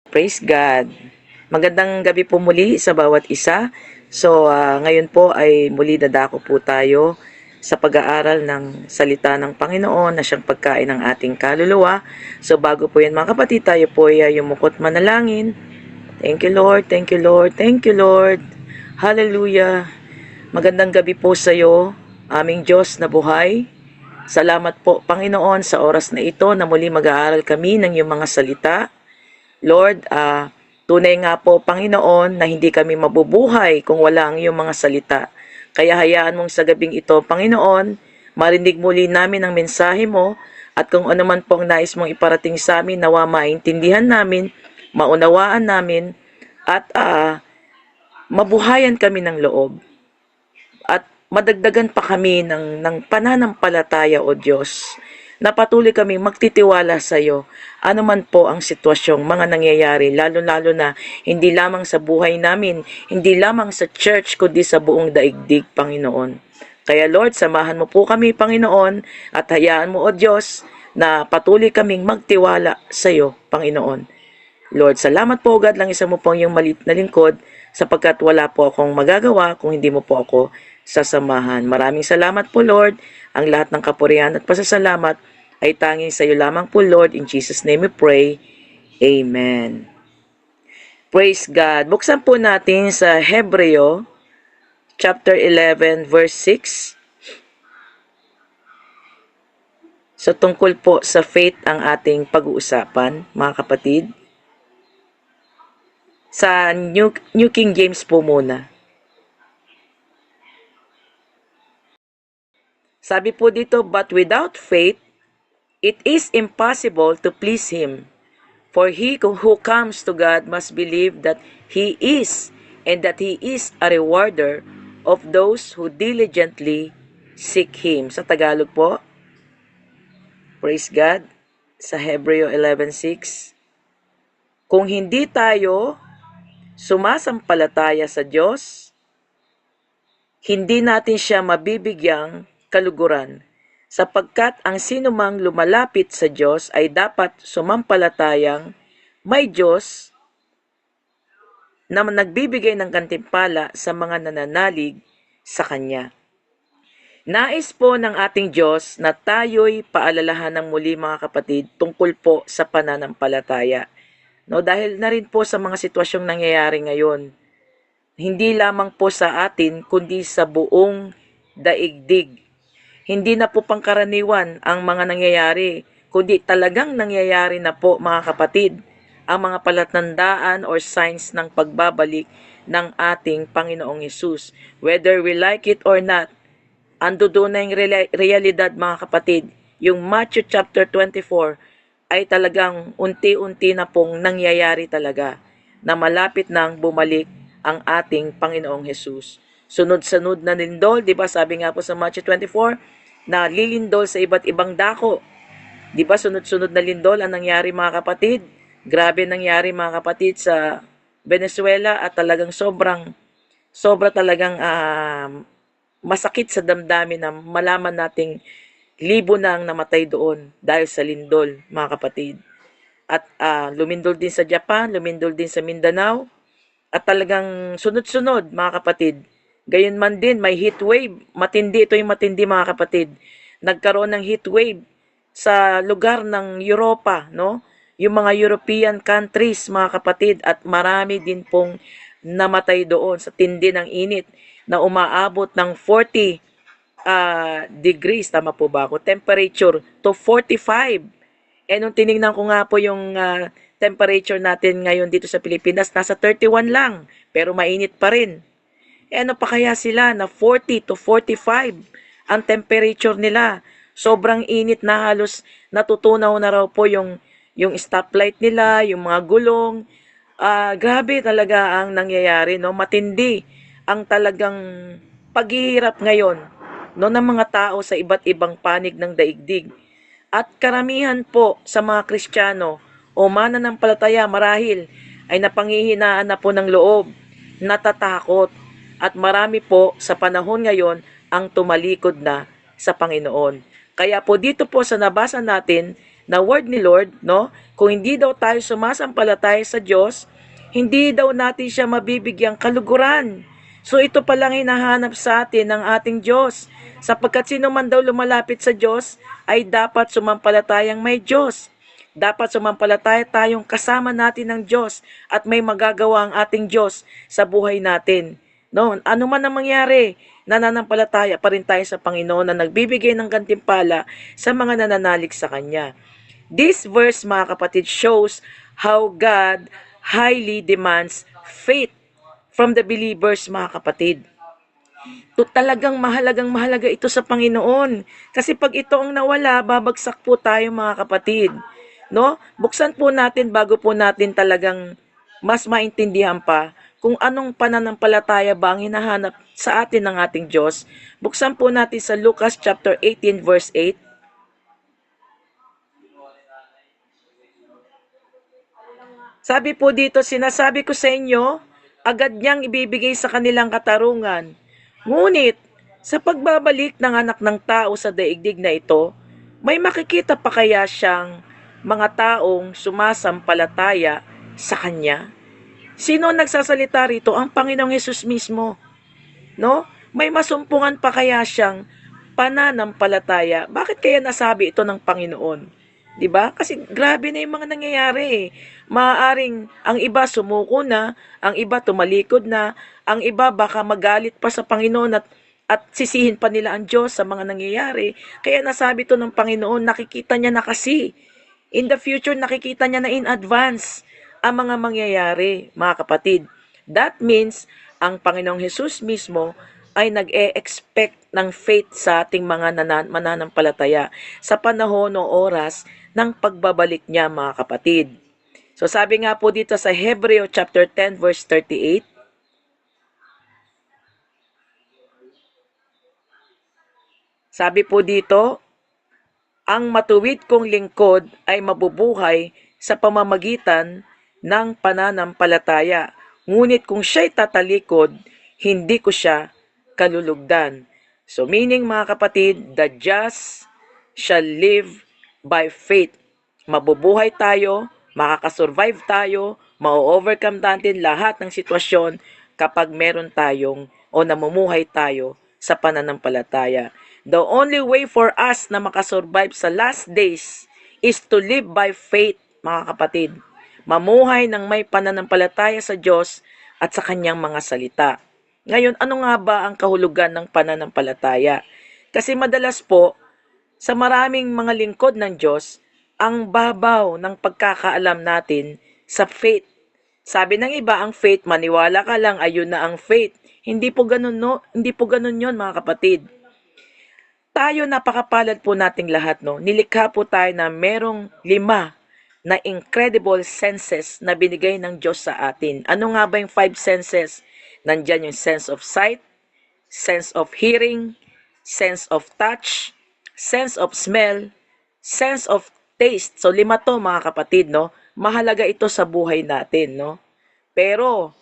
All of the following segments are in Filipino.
Praise God. Magandang gabi po muli sa bawat isa. So, ngayon po ay muli dadako po tayo sa pag-aaral ng salita ng Panginoon na siyang pagkain ng ating kaluluwa. So, bago po yan mga kapatid, tayo po ay yumukot manalangin. Thank you Lord, thank you Lord, thank you Lord. Hallelujah. Magandang gabi po sa iyo, aming Diyos na buhay. Salamat po Panginoon sa oras na ito na muli mag-aaral kami ng iyong mga salita. Lord, tunay nga po, Panginoon, na hindi kami mabubuhay kung wala ang iyong mga salita. Kaya hayaan mong sa gabing ito, Panginoon, marinig muli namin ang mensahe mo at kung ano man po ang nais mong iparating sa amin, nawa maintindihan namin, maunawaan namin, at mabuhayan kami ng loob. At madagdagan pa kami ng pananampalataya, O Diyos, na patuloy kami magtitiwala sa iyo. Ano man po ang sitwasyong mga nangyayari, lalo-lalo na hindi lamang sa buhay namin, hindi lamang sa church, kundi sa buong daigdig, Panginoon. Kaya Lord, samahan mo po kami, Panginoon, at hayaan mo, O Diyos, na patuloy kaming magtiwala sa iyo, Panginoon. Lord, salamat po, God, lang isa mo po ang iyong malit na lingkod, sapagkat wala po akong magagawa kung hindi mo po ako sasamahan. Maraming salamat po, Lord. Ang lahat ng kapurihan at pasasalamat ay tanging sa iyo lamang po, Lord. In Jesus' name we pray. Amen. Praise God. Buksan po natin sa Hebreo, chapter 11, verse 6. So, tungkol po sa faith ang ating pag-uusapan, mga kapatid. Sa New King James po muna. Sabi po dito, but without faith, it is impossible to please Him. For he who comes to God must believe that He is, and that He is a rewarder of those who diligently seek Him. Sa Tagalog po, praise God, sa Hebreo 11:6. Kung hindi tayo sumasampalataya sa Diyos, hindi natin siya mabibigyang kaluguran, sapagkat ang sinumang lumalapit sa Diyos ay dapat sumampalatayang may Diyos na nagbibigay ng gantimpala sa mga nananalig sa Kanya. Nais po ng ating Diyos na tayo'y paalalahan ng muli, mga kapatid, tungkol po sa pananampalataya. No, dahil na rin po sa mga sitwasyong nangyayari ngayon, hindi lamang po sa atin, kundi sa buong daigdig. Hindi na po pangkaraniwan ang mga nangyayari, kundi talagang nangyayari na po, mga kapatid, ang mga palatandaan or signs ng pagbabalik ng ating Panginoong Hesus. Whether we like it or not, ando doon na yung realidad, mga kapatid. Yung Matthew chapter 24 ay talagang unti-unti na pong nangyayari talaga na malapit nang bumalik ang ating Panginoong Hesus. Sunod-sunod na lindol, di ba? Sabi nga po sa Matthew 24, na lilindol sa iba't ibang dako. Di ba sunod-sunod na lindol ang nangyari, mga kapatid? Grabe nangyari, mga kapatid, sa Venezuela at talagang sobra talagang masakit sa damdamin na malaman nating libo na ang namatay doon dahil sa lindol, mga kapatid. At lumindol din sa Japan, lumindol din sa Mindanao, at talagang sunod-sunod, mga kapatid. Gayon man din, may heat wave. Matindi, ito yung matindi, mga kapatid. Nagkaroon ng heat wave sa lugar ng Europa, no? Yung mga European countries, mga kapatid, at marami din pong namatay doon sa tindi ng init na umaabot ng 40 degrees, tama po ba ako? Temperature to 45. Nung tinignan ko nga po yung temperature natin ngayon dito sa Pilipinas, nasa 31 lang, pero mainit pa rin. Ano pa kaya sila na 40 to 45 ang temperature nila? Sobrang init na halos natutunaw na raw po yung stoplight nila, yung mga gulong. Grabe talaga ang nangyayari, no? Matindi ang talagang paghihirap ngayon, no, ng mga tao sa iba't ibang panig ng daigdig. At karamihan po sa mga Kristiyano o mananampalataya marahil ay napanghihinaan na po ng loob, natatakot, at marami po sa panahon ngayon ang tumalikod na sa Panginoon. Kaya po dito po sa nabasa natin na word ni Lord, no? Kung hindi daw tayo sumasampalataya sa Diyos, hindi daw natin siya mabibigyang kaluguran. So ito palang hinahanap sa atin ng ating Diyos. Sapagkat sino man daw lumalapit sa Diyos ay dapat sumampalatayang may Diyos. Dapat sumampalataya tayong kasama natin ng Diyos at may magagawa ang ating Diyos sa buhay natin. No, ano man ang mangyari, nananampalataya pa rin tayo sa Panginoon na nagbibigay ng gantimpala sa mga nananalig sa Kanya. This verse, mga kapatid, shows how God highly demands faith from the believers, mga kapatid. Talagang mahalaga ito sa Panginoon. Kasi pag ito ang nawala, babagsak po tayo, mga kapatid. No? Buksan po natin bago po natin talagang mas maintindihan pa kung anong pananampalataya ba ang hinahanap sa atin ng ating Diyos. Buksan po natin sa Lucas chapter 18 verse 8. Sabi po dito, sinasabi ko sa inyo, agad niyang ibibigay sa kanilang katarungan. Ngunit, sa pagbabalik ng anak ng tao sa daigdig na ito, may makikita pa kaya siyang mga taong sumasampalataya sa Kanya? Sino nagsasalita rito? Ang Panginoong Hesus mismo. No? May masumpungan pa kaya siyang pananampalataya? Bakit kaya nasabi ito ng Panginoon? 'Di ba? Kasi grabe na 'yung mga nangyayari eh. Maaaring ang iba sumuko na, ang iba tumalikod na, ang iba baka magalit pa sa Panginoon at sisihin pa nila ang Diyos sa mga nangyayari. Kaya nasabi ito ng Panginoon, nakikita niya na kasi. In the future, nakikita niya na in advance ang mga mangyayari, mga kapatid. That means, ang Panginoong Hesus mismo ay nag-e-expect ng faith sa ating mga mananampalataya sa panahon o oras ng pagbabalik niya, mga kapatid. So sabi nga po dito sa Hebreo chapter 10 verse 38, sabi po dito, ang matuwid kong lingkod ay mabubuhay sa pamamagitan ng pananampalataya. Ngunit kung siya'y tatalikod, hindi ko siya kalulugdan. So meaning, mga kapatid, the just shall live by faith. Mabubuhay tayo, makakasurvive tayo, ma-overcome natin lahat ng sitwasyon kapag meron tayong o namumuhay tayo sa pananampalataya. The only way for us na makasurvive sa last days is to live by faith, mga kapatid. Mamuhay ng may pananampalataya sa Diyos at sa Kanyang mga salita. Ngayon, ano nga ba ang kahulugan ng pananampalataya? Kasi madalas po, sa maraming mga lingkod ng Diyos, ang babaw ng pagkakaalam natin sa faith. Sabi ng iba, ang faith, maniwala ka lang, ayun na ang faith. Hindi po ganun, no? Hindi po ganun yon, mga kapatid. Tayo, napakapalad po nating lahat, no? Nilikha po tayo na merong 5 na incredible senses na binigay ng Diyos sa atin. Ano nga ba yung 5 senses? Nandyan yung sense of sight, sense of hearing, sense of touch, sense of smell, sense of taste. So 5 to, mga kapatid, no? Mahalaga ito sa buhay natin, no? Pero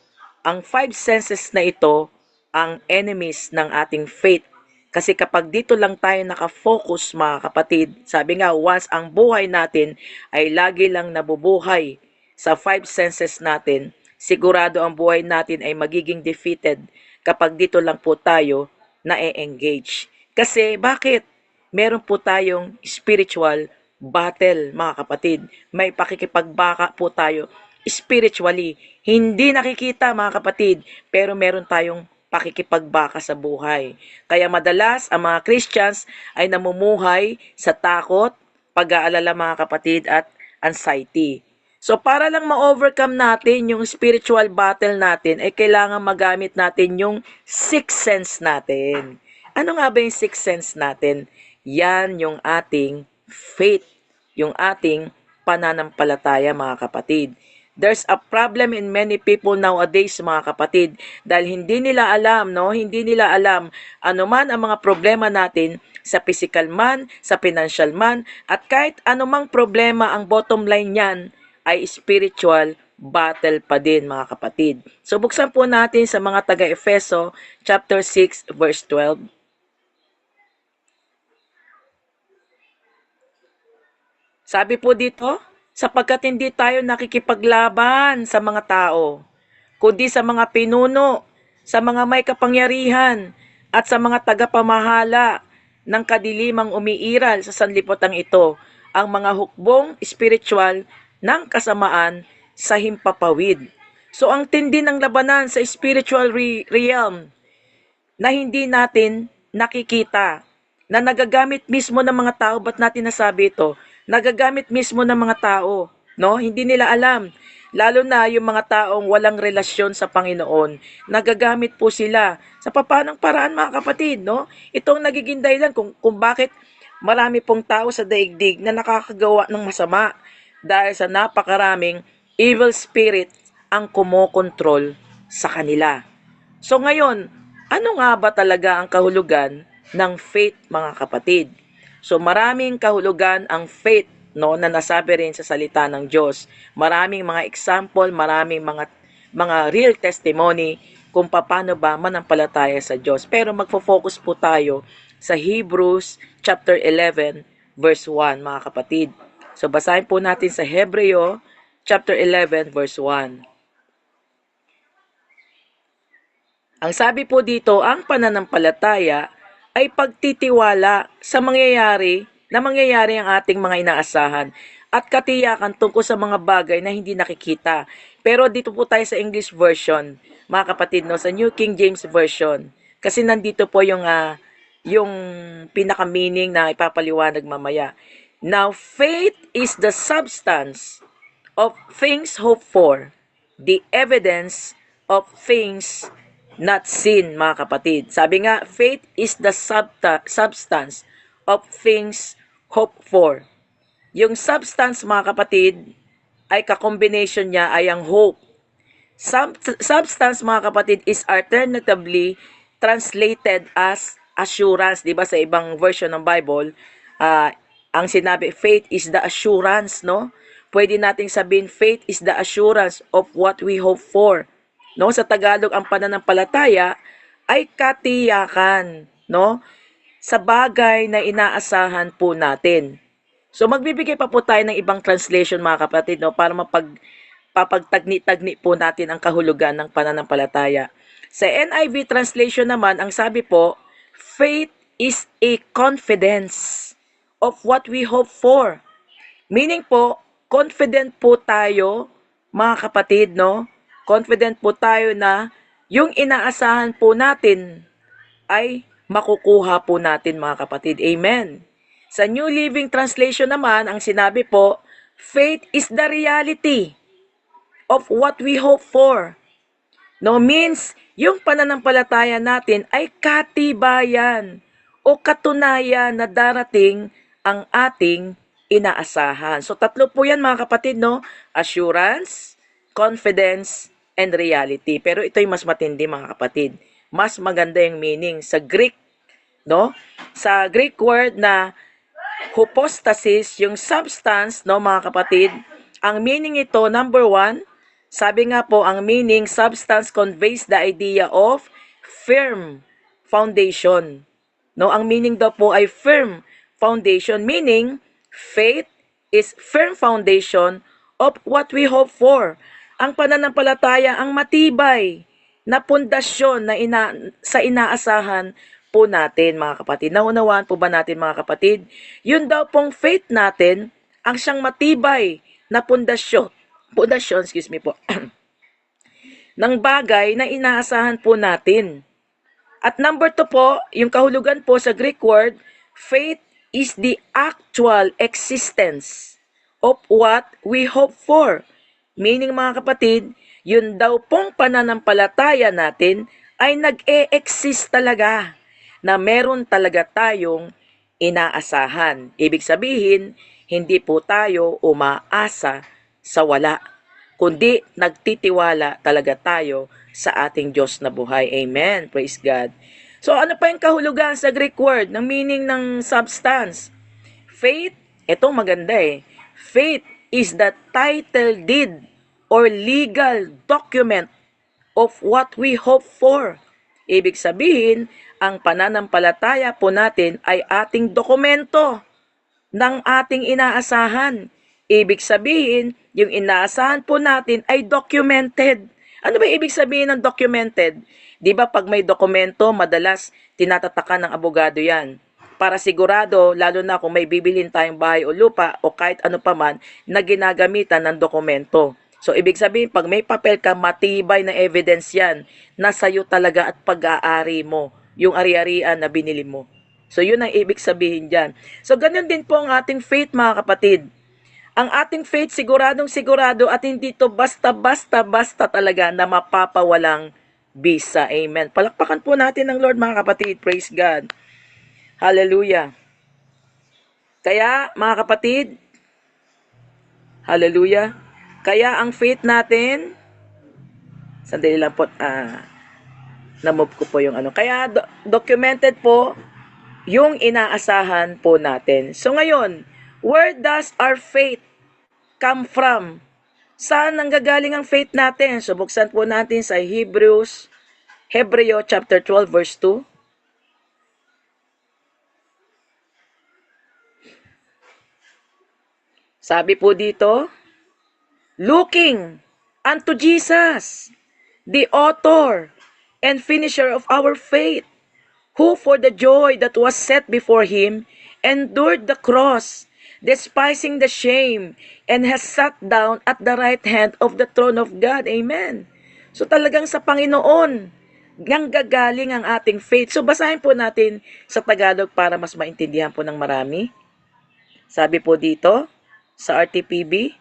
ang 5 senses na ito ang enemies ng ating faith. Kasi kapag dito lang tayo nakafocus, mga kapatid, sabi nga, once ang buhay natin ay lagi lang nabubuhay sa 5 senses natin, sigurado ang buhay natin ay magiging defeated kapag dito lang po tayo na-engage. Kasi bakit? Meron po tayong spiritual battle, mga kapatid. May pakikipagbaka po tayo spiritually. Hindi nakikita, mga kapatid, pero meron tayong pakikipagbaka sa buhay. Kaya madalas ang mga Christians ay namumuhay sa takot, pag-aalala, mga kapatid, at anxiety. So para lang ma-overcome natin yung spiritual battle natin, ay kailangan magamit natin yung sixth sense natin. Ano nga ba yung sixth sense natin? Yan yung ating faith, yung ating pananampalataya, mga kapatid. There's a problem in many people nowadays, mga kapatid, dahil hindi nila alam, no? Hindi nila alam ano man ang mga problema natin sa physical man, sa financial man, at kahit anumang problema, ang bottom line niyan ay spiritual battle pa din, mga kapatid. So buksan po natin sa mga taga-Efeso chapter 6 verse 12. Sabi po dito, sapagkat hindi tayo nakikipaglaban sa mga tao, kundi sa mga pinuno, sa mga may kapangyarihan, at sa mga tagapamahala ng kadilimang umiiral sa sanlibutan ito, ang mga hukbong espiritual ng kasamaan sa himpapawid. So ang tindi ng labanan sa spiritual realm na hindi natin nakikita, na nagagamit mismo ng mga tao. Ba't natin nasabi ito? Nagagamit mismo ng mga tao, no? Hindi nila alam. Lalo na yung mga taong walang relasyon sa Panginoon, nagagamit po sila sa papanong paraan, mga kapatid, no? Itong nagiging dahilan kung bakit marami pong tao sa daigdig na nakakagawa ng masama dahil sa napakaraming evil spirit ang kumokontrol sa kanila. So ngayon, ano nga ba talaga ang kahulugan ng faith, mga kapatid? So maraming kahulugan ang faith, no, na nasabi rin sa salita ng Diyos. Maraming mga example, maraming mga real testimony kung paano ba manampalataya sa Diyos. Pero magfo-focus po tayo sa Hebrews chapter 11 verse 1, mga kapatid. So basahin po natin sa Hebreo chapter 11 verse 1. Ang sabi po dito, ang pananampalataya ay pagtitiwala sa mangyayari ang ating mga inaasahan at katiyakan tungkol sa mga bagay na hindi nakikita. Pero dito po tayo sa English version, mga kapatid, no, sa New King James Version. Kasi nandito po yung pinaka-meaning na ipapaliwanag mamaya. Now, faith is the substance of things hoped for, the evidence of things not seen, mga kapatid. Sabi nga, faith is the substance of things hoped for. Yung substance, mga kapatid, ay kakombination niya ay ang hope. Substance, mga kapatid, is alternatively translated as assurance. Diba sa ibang version ng Bible, ang sinabi, faith is the assurance, no? Pwede nating sabihin, faith is the assurance of what we hope for. No, sa Tagalog, ang pananampalataya ay katiyakan, no, sa bagay na inaasahan po natin. So magbibigay pa po tayo ng ibang translation, mga kapatid, no, para papagtagni-tagni po natin ang kahulugan ng pananampalataya. Sa NIV translation naman, ang sabi po, faith is a confidence of what we hope for. Meaning po, confident po tayo, mga kapatid, no? Confident po tayo na yung inaasahan po natin ay makukuha po natin, mga kapatid. Amen. Sa New Living Translation naman, ang sinabi po, faith is the reality of what we hope for. No, means yung pananampalataya natin ay katibayan o katunayan na darating ang ating inaasahan. So tatlo po yan, mga kapatid, no? Assurance, confidence, and reality. Pero ito'y mas matindi, mga kapatid. Mas maganda yung meaning sa Greek, no? Sa Greek word na hypostasis, yung substance, no, mga kapatid, ang meaning ito, number 1, sabi nga po, ang meaning, substance conveys the idea of firm foundation. No, ang meaning daw po ay firm foundation, meaning faith is firm foundation of what we hope for. Ang pananampalataya ang matibay na pundasyon na sa inaasahan po natin, mga kapatid. Naunawaan po ba natin, mga kapatid? Yun daw pong faith natin ang siyang matibay na pundasyon, ng bagay na inaasahan po natin. At number 2 po, yung kahulugan po sa Greek word, faith is the actual existence of what we hope for. Meaning, mga kapatid, yun daw pong pananampalataya natin ay nag-e-exist talaga, na meron talaga tayong inaasahan. Ibig sabihin, hindi po tayo umaasa sa wala, kundi nagtitiwala talaga tayo sa ating Diyos na buhay. Amen. Praise God. So ano pa yung kahulugan sa Greek word ng meaning ng substance? Faith, etong maganda Faith is the title deed or legal document of what we hope for. Ibig sabihin, ang pananampalataya po natin ay ating dokumento, ng ating inaasahan. Ibig sabihin, yung inaasahan po natin ay documented. Ano ba ibig sabihin ng documented? Di ba pag may dokumento, madalas tinatatakan ng abogado yan. Para sigurado, lalo na kung may bibilhin tayong bahay o lupa o kahit ano paman na ginagamitan ng dokumento. So, ibig sabihin, pag may papel ka, matibay na evidence yan na sa'yo talaga at pag-aari mo yung ari-arian na binili mo. So, yun ang ibig sabihin dyan. So, ganun din po ang ating faith, mga kapatid. Ang ating faith, siguradong sigurado at hindi to basta talaga na mapapawalang bisa. Amen. Palakpakan po natin ng Lord, mga kapatid. Praise God. Hallelujah. Kaya, mga kapatid, hallelujah. Kaya ang faith natin, sandali lang po, na-move ko po yung ano. Kaya, documented po yung inaasahan po natin. So ngayon, where does our faith come from? Saan nanggagaling ang faith natin? So buksan po natin sa Hebreo chapter 12 verse 2. Sabi po dito, looking unto Jesus, the author and finisher of our faith, who for the joy that was set before him endured the cross, despising the shame, and has sat down at the right hand of the throne of God. Amen. So talagang sa Panginoon, nang gagaling ang ating faith. So basahin po natin sa Tagalog para mas maintindihan po ng marami. Sabi po dito, sa RTPB,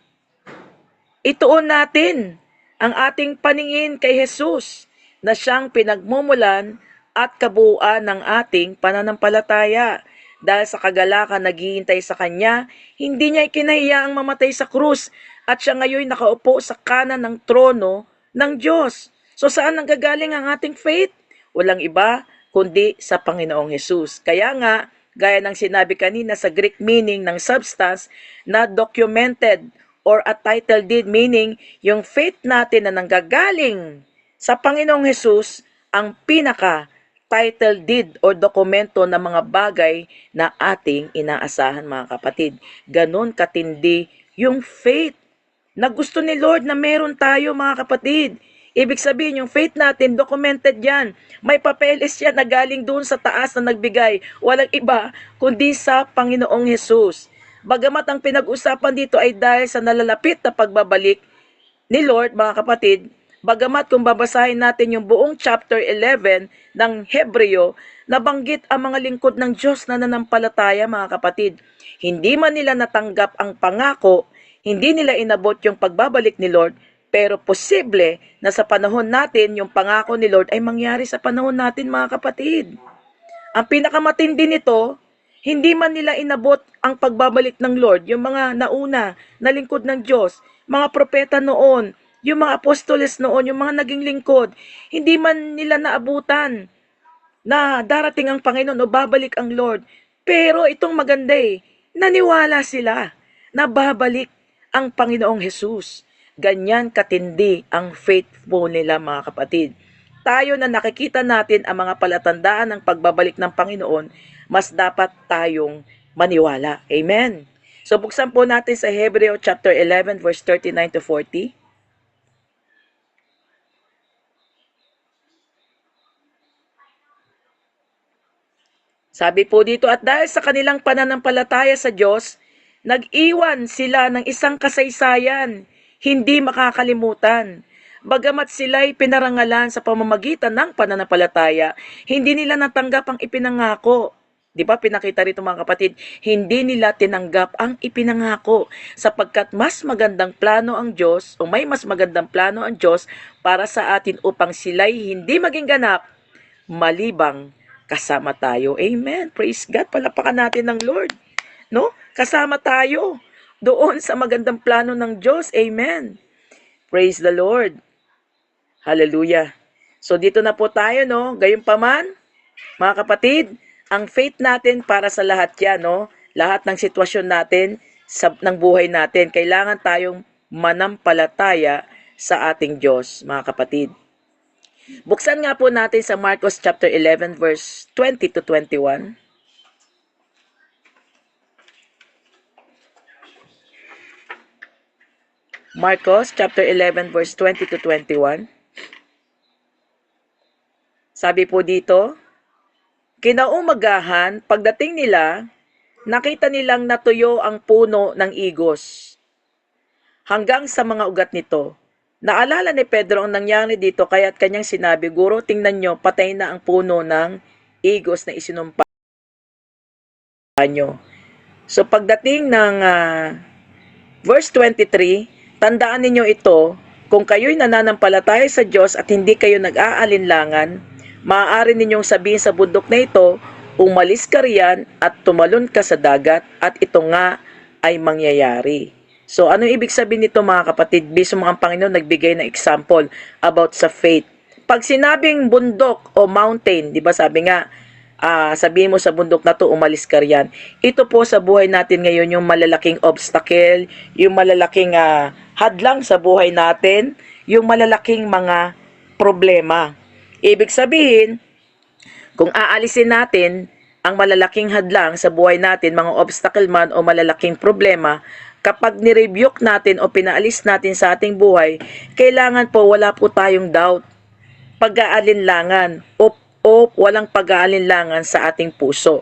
ituon natin ang ating paningin kay Jesus na siyang pinagmumulan at kabuuan ng ating pananampalataya. Dahil sa kagalakan naghihintay sa Kanya, hindi niya ikinahiyaang mamatay sa krus at siya ngayon nakaupo sa kanan ng trono ng Diyos. So saan nanggagaling ang ating faith? Walang iba kundi sa Panginoong Jesus. Kaya nga, gaya ng sinabi kanina sa Greek meaning ng substance na documented or a title deed, meaning yung faith natin na nanggagaling sa Panginoong Jesus ang pinaka title deed o dokumento ng mga bagay na ating inaasahan, mga kapatid. Ganon katindi yung faith na gusto ni Lord na meron tayo, mga kapatid. Ibig sabihin, yung faith natin, documented yan. May papeles yan na galing doon sa taas na nagbigay. Walang iba, kundi sa Panginoong Hesus. Bagamat ang pinag-usapan dito ay dahil sa nalalapit na pagbabalik ni Lord, mga kapatid, bagamat kung babasahin natin yung buong chapter 11 ng Hebreo, nabanggit ang mga lingkod ng Diyos na nanampalataya, mga kapatid. Hindi man nila natanggap ang pangako, hindi nila inabot yung pagbabalik ni Lord, pero posible na sa panahon natin, yung pangako ni Lord ay mangyari sa panahon natin, mga kapatid. Ang pinakamatindi nito, hindi man nila inabot ang pagbabalik ng Lord, yung mga nauna na lingkod ng Diyos, mga propeta noon, yung mga apostoles noon, yung mga naging lingkod, hindi man nila naabutan na darating ang Panginoon o babalik ang Lord. Pero itong maganda naniwala sila na babalik ang Panginoong Jesus. Ganyan katindi ang faithful nila, mga kapatid. Tayo na nakikita natin ang mga palatandaan ng pagbabalik ng Panginoon, mas dapat tayong maniwala. Amen. So buksan po natin sa Hebreo chapter 11 verse 39 to 40. Sabi po dito, at dahil sa kanilang pananampalataya sa Diyos, nag-iwan sila ng isang kasaysayan, hindi makakalimutan. Bagamat sila'y pinarangalan sa pamamagitan ng pananampalataya, hindi nila natanggap ang ipinangako. Di ba pinakita rito, mga kapatid, hindi nila tinanggap ang ipinangako sapagkat mas magandang plano ang Diyos o may mas magandang plano ang Diyos para sa atin upang sila'y hindi maging ganap malibang kasama tayo. Amen. Praise God. Palapakan natin ng Lord. No? Kasama tayo doon sa magandang plano ng Diyos. Amen. Praise the Lord. Hallelujah. So dito na po tayo, no? Gayunpaman, mga kapatid, ang faith natin para sa lahat yan, no? Lahat ng sitwasyon natin ng buhay natin, kailangan tayong manampalataya sa ating Diyos, mga kapatid. Buksan nga po natin sa Marcos chapter 11 verse 20 to 21. Marcos chapter 11 verse 20 to 21. Sabi po dito, kinaumagahan, pagdating nila, nakita nilang natuyo ang puno ng igos hanggang sa mga ugat nito. Naalala ni Pedro ang nangyari dito kaya't kanyang sinabi, Guro, tingnan nyo, patay na ang puno ng igos na isinumpa nyo. So pagdating ng verse 23, tandaan ninyo ito, kung kayo'y nananampalataya sa Diyos at hindi kayo nag-aalinlangan, maaari ninyong sabihin sa bundok na ito, umalis ka riyan at tumalon ka sa dagat at ito nga ay mangyayari. So ano ibig sabihin nito mga kapatid? Mismo ang Panginoon nagbigay ng example about sa faith. Pag sinabing bundok o mountain, di ba sabi nga, sabihin mo sa bundok na to, umalis ka riyan. Ito po sa buhay natin ngayon, yung malalaking obstacle, yung malalaking hadlang sa buhay natin, yung malalaking mga problema. Ibig sabihin, kung aalisin natin ang malalaking hadlang sa buhay natin, mga obstacle man o malalaking problema, kapag nirebuke natin o pinaalis natin sa ating buhay, kailangan po wala po tayong doubt, pag-aalinlangan o walang pag-aalinlangan sa ating puso.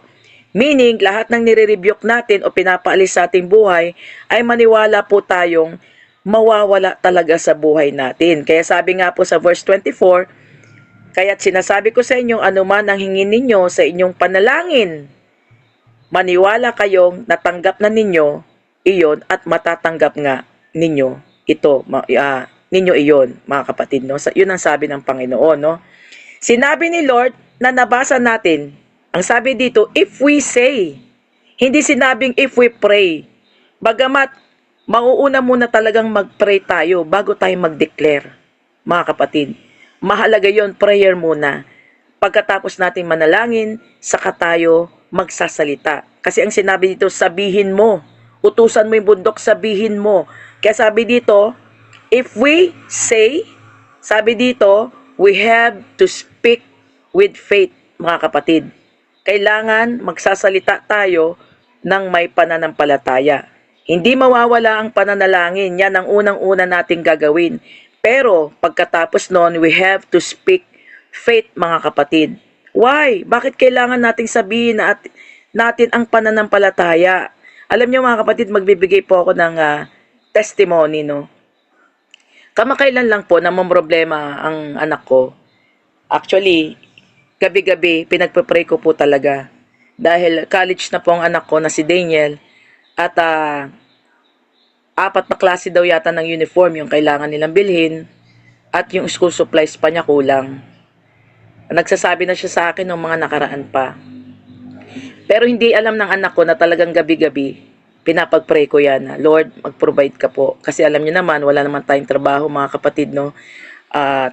Meaning, lahat ng nire-rebuke natin o pinapaalis sa ating buhay ay maniwala po tayong mawawala talaga sa buhay natin. Kaya sabi nga po sa verse 24, kaya't sinasabi ko sa inyo, anuman ang hingin ninyo sa inyong panalangin, maniwala kayong natanggap na ninyo iyon at matatanggap nga ninyo ito, ninyo iyon, mga kapatid, no? Yun ang sabi ng Panginoon, no? Sinabi ni Lord na nabasa natin, ang sabi dito, if we say, hindi sinabing if we pray. Bagamat, mauuna muna talagang mag-pray tayo bago tayo mag-declare, mga kapatid. Mahalaga yon, prayer muna. Pagkatapos natin manalangin, saka tayo magsasalita. Kasi ang sinabi dito, sabihin mo. Utusan mo yung bundok, sabihin mo. Kaya sabi dito, if we say, sabi dito, we have to speak with faith, mga kapatid. Kailangan magsasalita tayo ng may pananampalataya. Hindi mawawala ang pananalangin. Yan ang unang-una nating gagawin. Pero pagkatapos noon, we have to speak faith, mga kapatid. Why? Bakit kailangan nating sabihin natin ang pananampalataya? Alam niyo mga kapatid, magbibigay po ako ng testimony, no? Kamakailan lang po na problema ang anak ko. Actually, gabi-gabi, pinagpe-pray ko po talaga. Dahil college na po ang anak ko na si Daniel. At 4 na klase daw yata ng uniform yung kailangan nilang bilhin. At yung school supplies pa niya kulang. Nagsasabi na siya sa akin ng mga nakaraan pa. Pero hindi alam ng anak ko na talagang gabi-gabi, pinapag-pray ko yan, Lord, mag-provide ka po. Kasi alam niyo naman, wala naman tayong trabaho, mga kapatid, no?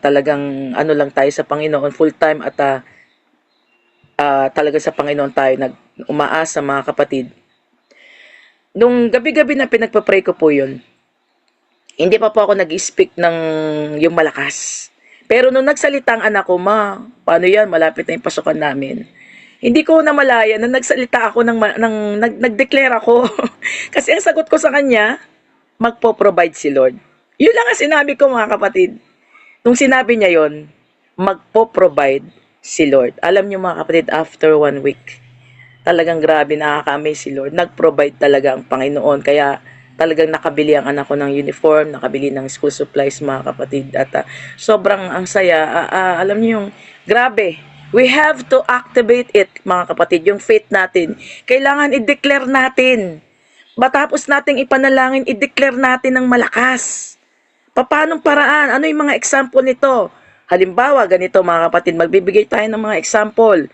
Talagang ano lang tayo sa Panginoon, full-time at talaga sa Panginoon tayo umaasa, mga kapatid. Nung gabi-gabi na pinagpa-pray ko po yun, hindi pa po ako nag-speak ng yung malakas. Pero nung nagsalita ang anak ko, ma, paano yan? Malapit na yung pasukan namin. Hindi ko na malaya na nagsalita ako nag-declare ako. Kasi ang sagot ko sa kanya, magpo-provide si Lord. Yun lang ang sinabi ko, mga kapatid. Nung sinabi niya yon, magpo-provide si Lord. Alam niyo mga kapatid, after 1 week, talagang grabe, nakaka-amaze si Lord. Nag-provide talaga ang Panginoon. Kaya talagang nakabili ang anak ko ng uniform, nakabili ng school supplies, mga kapatid. At sobrang ang saya. Alam niyo yung grabe. We have to activate it, mga kapatid, yung faith natin. Kailangan i-declare natin. Matapos nating ipanalangin, i-declare natin ng malakas. Paanong paraan? Ano yung mga example nito? Halimbawa, ganito mga kapatid, magbibigay tayo ng mga example.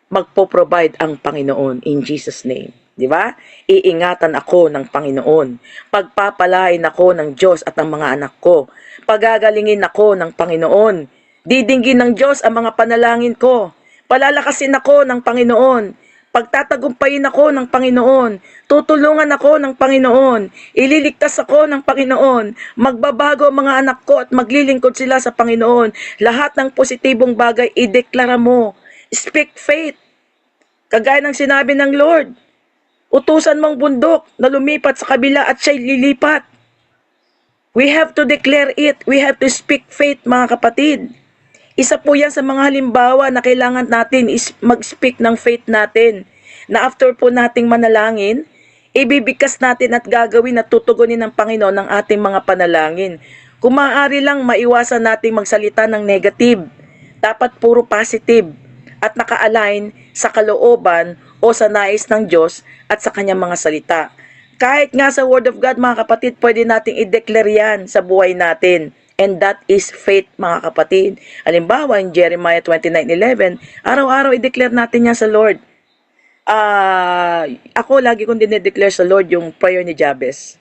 Magpo-provide ang Panginoon in Jesus' name. Di ba? Iingatan ako ng Panginoon. Pagpapalain ako ng Diyos at ng mga anak ko. Pagagalingin ako ng Panginoon. Didinggin ng Diyos ang mga panalangin ko. Palalakasin ako ng Panginoon. Pagtatagumpayin ako ng Panginoon. Tutulungan ako ng Panginoon. Ililigtas ako ng Panginoon. Magbabago ang mga anak ko at maglilingkod sila sa Panginoon. Lahat ng positibong bagay, ideklara mo. Speak faith. Kagaya ng sinabi ng Lord. Utusan mong bundok na lumipat sa kabila at siya'y lilipat. We have to declare it. We have to speak faith, mga kapatid. Isa po yan sa mga halimbawa na kailangan natin is mag-speak ng faith natin. Na after po nating manalangin, ibibigkas natin at gagawin at tutugunin ng Panginoon ng ating mga panalangin. Kung maaari lang maiwasan nating magsalita ng negative, dapat puro positive at naka-align sa kalooban o sa nais ng Diyos at sa kanyang mga salita. Kahit nga sa Word of God, mga kapatid, pwede nating i-declare yan sa buhay natin. And that is faith, mga kapatid. Halimbawa, in Jeremiah 29:11, araw-araw i-declare natin yan sa Lord. Ako lagi kong dinedeclare sa Lord yung prayer ni Jabez.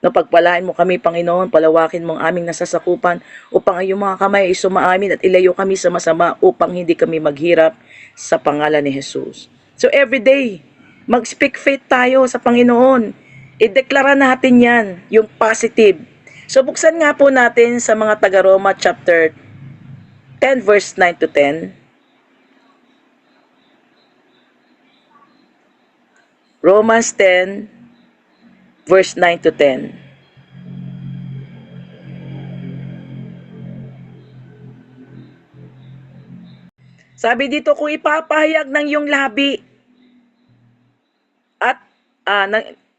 No, pagpalain mo kami, Panginoon, palawakin mo ang aming nasasakupan upang ang iyong mga kamay ay sumaamin at ilayo kami sa masama upang hindi kami maghirap sa pangalan ni Jesus. So every day, mag-speak faith tayo sa Panginoon. I-deklara natin yan, yung positive. So buksan nga po natin sa mga taga-Roma chapter 10 verse 9 to 10. Romans 10 verse 9 to 10. Sabi dito, kung ipapahayag ng iyong labi at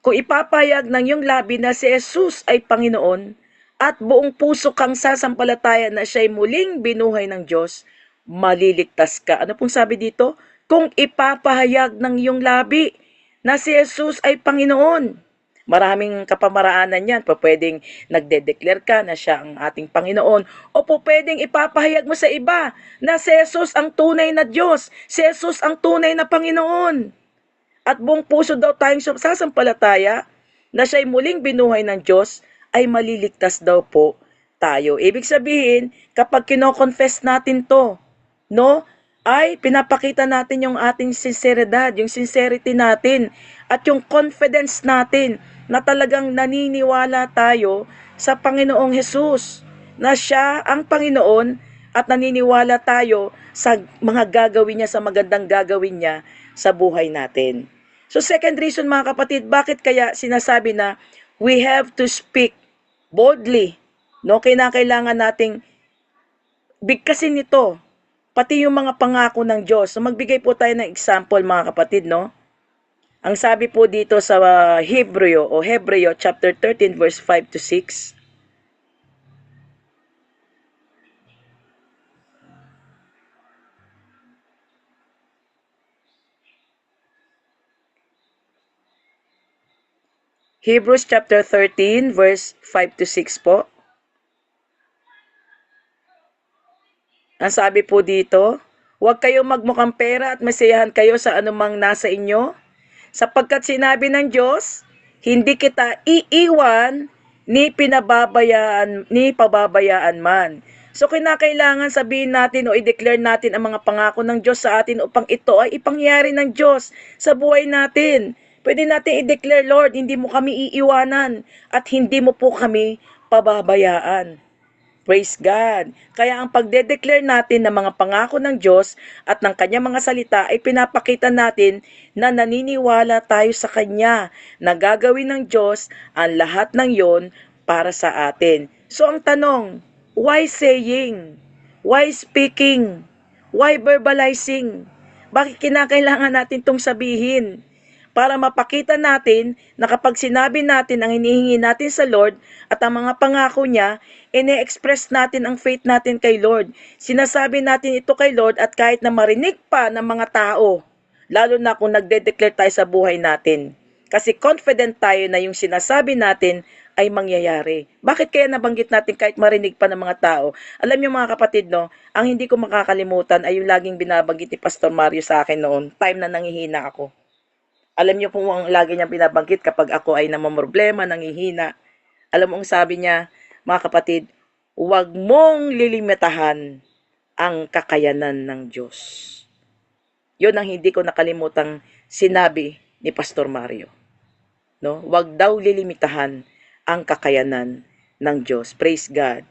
kung ipapahayag ng iyong labi na si Jesus ay Panginoon at buong puso kang sasampalataya na siya'y muling binuhay ng Diyos, maliligtas ka. Ano pong sabi dito? Kung ipapahayag ng iyong labi na si Jesus ay Panginoon. Maraming kapamaraanan yan. Pwedeng nagde-declare ka na siya ang ating Panginoon. O pwedeng ipapahayag mo sa iba na si Jesus ang tunay na Diyos. Si Jesus ang tunay na Panginoon. At buong puso daw tayong sasampalataya na siya'y muling binuhay ng Diyos, ay maliligtas daw po tayo. Ibig sabihin, kapag kino-confess natin to, no, ay pinapakita natin yung ating sinseridad, yung sincerity natin, at yung confidence natin na talagang naniniwala tayo sa Panginoong Jesus, na siya ang Panginoon at naniniwala tayo sa mga gagawin niya, sa magandang gagawin niya sa buhay natin. So second reason, mga kapatid, bakit kaya sinasabi na we have to speak boldly, no? Kailangan nating bigkasin ito, pati yung mga pangako ng Diyos. So magbigay po tayo ng example, mga kapatid, no? Ang sabi po dito sa Hebreo chapter 13 verse 5 to 6. Hebrews chapter 13 verse 5 to 6 po. Ang sabi po dito, huwag kayong magmukhang pera at masayahan kayo sa anumang nasa inyo, sapagkat sinabi ng Diyos, hindi kita iiwan ni pababayaan man. So kinakailangan sabihin natin o i-declare natin ang mga pangako ng Diyos sa atin upang ito ay ipangyari ng Diyos sa buhay natin. Pwede natin i-declare, Lord, hindi mo kami iiwanan at hindi mo po kami pababayaan. Praise God. Kaya ang pagde-declare natin ng mga pangako ng Diyos at ng kanyang mga salita ay pinapakita natin na naniniwala tayo sa kanya na gagawin ng Diyos ang lahat ng yon para sa atin. So ang tanong, why saying? Why speaking? Why verbalizing? Bakit kinakailangan natin itong sabihin? Para mapakita natin na kapag sinabi natin ang hinihingi natin sa Lord at ang mga pangako niya, ine-express natin ang faith natin kay Lord. Sinasabi natin ito kay Lord at kahit na marinig pa ng mga tao, lalo na kung nagde-declare tayo sa buhay natin. Kasi confident tayo na yung sinasabi natin ay mangyayari. Bakit kaya nabanggit natin kahit marinig pa ng mga tao? Alam niyo mga kapatid, no, ang hindi ko makakalimutan ay yung laging binabanggit ni Pastor Mario sa akin noon, time na nangihina ako. Alam niyo kung ang lagi niyang binabanggit kapag ako ay namamroblema, nangihina. Alam mo ang sabi niya, mga kapatid, huwag mong lilimitahan ang kakayanan ng Diyos. Yun ang hindi ko nakalimutang sinabi ni Pastor Mario. No? Huwag daw lilimitahan ang kakayanan ng Diyos. Praise God.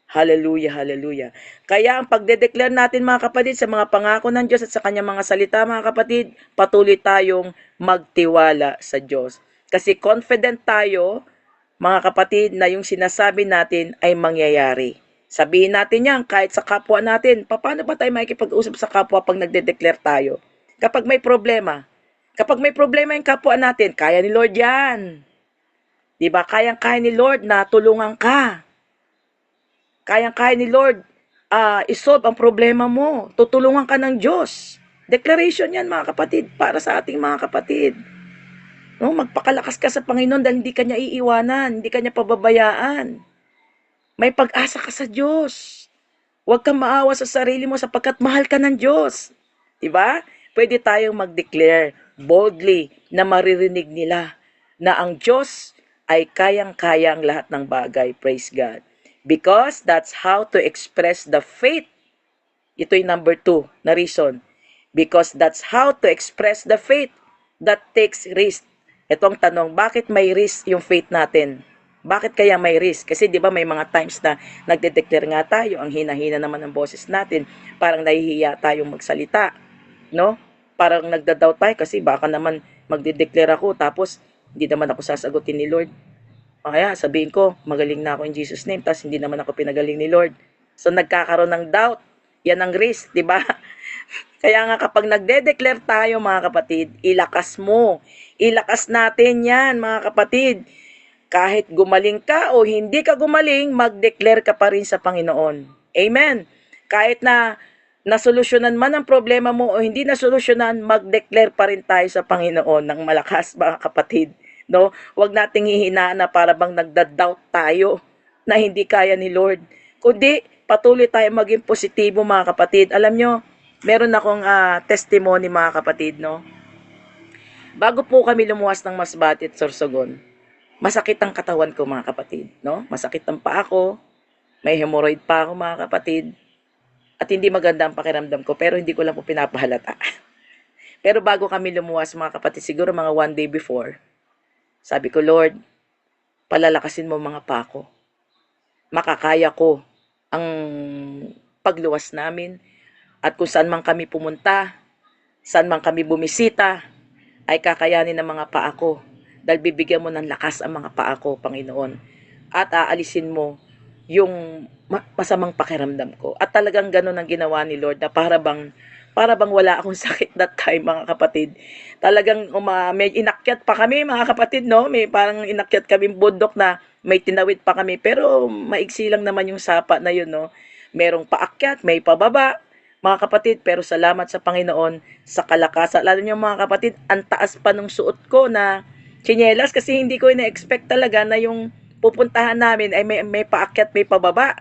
Hallelujah, hallelujah. Kaya ang pagde-declare natin, mga kapatid, sa mga pangako ng Diyos at sa kanyang mga salita, mga kapatid, patuloy tayong magtiwala sa Diyos. Kasi confident tayo mga kapatid, na yung sinasabi natin ay mangyayari. Sabihin natin yan kahit sa kapwa natin. Paano ba tayo makikipag-usap sa kapwa pag nagde-declare tayo? Kapag may problema yung kapwa natin, kaya ni Lord yan. Diba? Kayang-kaya ni Lord na tulungan ka. Kayang-kaya ni Lord isolve ang problema mo. Tutulungan ka ng Diyos. Declaration yan mga kapatid para sa ating mga kapatid. No, magpakalakas ka sa Panginoon dahil hindi ka niya iiwanan, hindi ka niya pababayaan. May pag-asa ka sa Diyos. Huwag kang maawa sa sarili mo sapagkat mahal ka ng Diyos. Diba? Pwede tayong mag-declare boldly na maririnig nila na ang Diyos ay kayang-kayang lahat ng bagay. Praise God. Because that's how to express the faith. Ito'y number 2 na reason. Because that's how to express the faith that takes risk. Ito ang tanong, bakit may risk yung faith natin? Bakit kaya may risk? Kasi di ba may mga times na nagde-declare nga tayo, ang hina-hina naman ng boses natin, parang nahihiya tayong magsalita, no? Parang nagda-doubt tayo kasi baka naman magde-declare ako tapos hindi naman ako sasagutin ni Lord. Kaya sabihin ko, magaling na ako in Jesus name, tapos hindi naman ako pinagaling ni Lord. So nagkakaroon ng doubt. Yan ang risk, di ba? Kaya nga kapag nagde-declare tayo mga kapatid, ilakas mo. Ilakas natin yan mga kapatid. Kahit gumaling ka o hindi ka gumaling, mag-declare ka pa rin sa Panginoon. Amen. Kahit na nasolusyonan man ang problema mo o hindi nasolusyonan, mag-declare pa rin tayo sa Panginoon ng malakas mga kapatid. No? Huwag nating hihinaan na para bang nagda-doubt tayo na hindi kaya ni Lord. Kundi patuloy tayo maging positibo mga kapatid. Alam nyo, meron akong testimony mga kapatid, no? Bago po kami lumuwas ng Masbate at Sorsogon, masakit ang katawan ko mga kapatid, no? Masakit ang paa ko, may hemorrhoid pa ako mga kapatid, at hindi maganda ang pakiramdam ko, pero hindi ko lang po pinapahalata. Pero bago kami lumuwas mga kapatid, siguro mga 1 day before, sabi ko, Lord, palalakasin mo mga paa ko. Makakaya ko ang pagluwas namin, at kung saan man kami pumunta, saan man kami bumisita, ay kakayanin ng mga paa ko. Dahil bibigyan mo ng lakas ang mga paa ko, Panginoon. At aalisin mo yung masamang pakiramdam ko. At talagang ganun ang ginawa ni Lord na para bang wala akong sakit that time mga kapatid. Talagang may inakyat pa kami mga kapatid, no? May parang inakyat kami bundok na may tinawid pa kami. Pero maigsi lang naman yung sapa na yun, no? Merong paakyat, may pababa, mga kapatid, pero salamat sa Panginoon sa kalakasan. Lalo niyo mga kapatid, ang taas pa nung suot ko na tsinelas kasi hindi ko ina-expect talaga na yung pupuntahan namin ay may paakyat, may pababa.